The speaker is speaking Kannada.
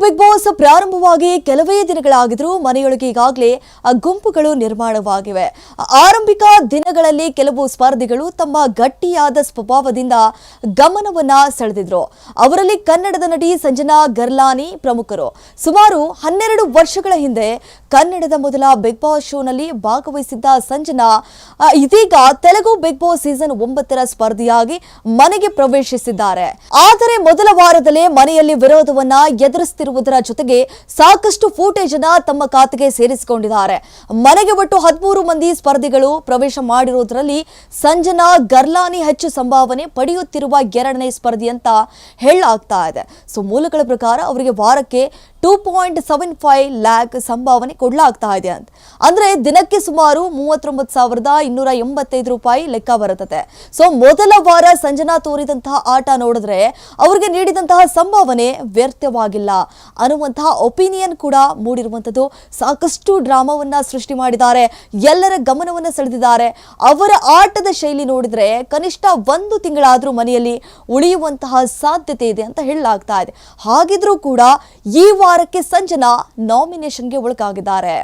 ಬಿಗ್ ಬಾಸ್ ಪ್ರಾರಂಭವಾಗಿ ಕೆಲವೇ ದಿನಗಳಾಗಿದ್ರೂ ಮನೆಯೊಳಗೆ ಈಗಾಗಲೇ ಗುಂಪುಗಳು ನಿರ್ಮಾಣವಾಗಿವೆ. ಆರಂಭಿಕ ದಿನಗಳಲ್ಲಿ ಕೆಲವು ಸ್ಪರ್ಧಿಗಳು ತಮ್ಮ ಗಟ್ಟಿಯಾದ ಸ್ವಭಾವದಿಂದ ಗಮನವನ್ನ ಸೆಳೆದಿದ್ರು. ಅವರಲ್ಲಿ ಕನ್ನಡದ ನಟಿ ಸಂಜನಾ ಗರ್ಲಾನಿ ಪ್ರಮುಖರು. ಸುಮಾರು 12 ವರ್ಷಗಳ ಹಿಂದೆ ಕನ್ನಡದ ಮೊದಲ ಬಿಗ್ ಬಾಸ್ ಶೋನಲ್ಲಿ ಭಾಗವಹಿಸಿದ್ದ ಸಂಜನಾ ಇದೀಗ ತೆಲುಗು ಬಿಗ್ ಬಾಸ್ ಸೀಸನ್ 9ರ ಸ್ಪರ್ಧಿಯಾಗಿ ಮನೆಗೆ ಪ್ರವೇಶಿಸಿದ್ದಾರೆ. ಆದರೆ ಮೊದಲ ವಾರದಲ್ಲೇ ಮನೆಯಲ್ಲಿ ವಿರೋಧವನ್ನ ಎದುರಿಸುತ್ತಿರುವುದರ ಜೊತೆಗೆ ಸಾಕಷ್ಟು ಫೂಟೇಜ್ ಅನ್ನ ತಮ್ಮ ಖಾತೆಗೆ ಸೇರಿಸಿಕೊಂಡಿದ್ದಾರೆ. ಮನೆಗೆ ಒಟ್ಟು 13 ಮಂದಿ ಸ್ಪರ್ಧಿಗಳು ಪ್ರವೇಶ ಮಾಡಿರುವುದರಲ್ಲಿ ಸಂಜನಾ ಗರ್ಲಾನಿ ಹೆಚ್ಚು ಸಂಭಾವನೆ ಪಡೆಯುತ್ತಿರುವ 2ನೇ ಸ್ಪರ್ಧಿ ಅಂತ ಹೇಳಲಾಗ್ತಾ ಇದೆ. ಸೊ ಮೂಲಗಳ ಪ್ರಕಾರ ಅವರಿಗೆ ವಾರಕ್ಕೆ 2.75 ಲ್ಯಾಕ್ ಸಂಭಾವನೆ ಕೊಡಲಾಗ್ತಾ ಇದೆ ಅಂತ. ಅಂದ್ರೆ ದಿನಕ್ಕೆ ಸುಮಾರು 39,285 ರೂಪಾಯಿ ಲೆಕ್ಕ ಬರುತ್ತದೆ. ಸೊ ಮೊದಲ ವಾರ ಸಂಜನಾ ತೋರಿದಂತಹ ಆಟ ನೋಡಿದ್ರೆ ಅವರಿಗೆ ನೀಡಿದಂತಹ ಸಂಭಾವನೆ ವ್ಯರ್ಥವಾಗಿಲ್ಲ ಅನ್ನುವಂತಹ ಒಪಿನಿಯನ್ ಕೂಡ ಮೂಡಿರುವಂತದ್ದು. ಸಾಕಷ್ಟು ಡ್ರಾಮಾವನ್ನ ಸೃಷ್ಟಿ ಮಾಡಿದ್ದಾರೆ, ಎಲ್ಲರ ಗಮನವನ್ನ ಸೆಳೆದಿದ್ದಾರೆ. ಅವರ ಆಟದ ಶೈಲಿ ನೋಡಿದ್ರೆ ಕನಿಷ್ಠ 1 ತಿಂಗಳಾದ್ರೂ ಮನೆಯಲ್ಲಿ ಉಳಿಯುವಂತಹ ಸಾಧ್ಯತೆ ಇದೆ ಅಂತ ಹೇಳಲಾಗ್ತಾ ಇದೆ. ಹಾಗಿದ್ರೂ ಕೂಡ ಈ ವಾರಕ್ಕೆ ಸಂಜನಾ ನಾಮಿನೇಷನ್ಗೆ ಒಳಗಾಗಿದ್ದಾರೆ.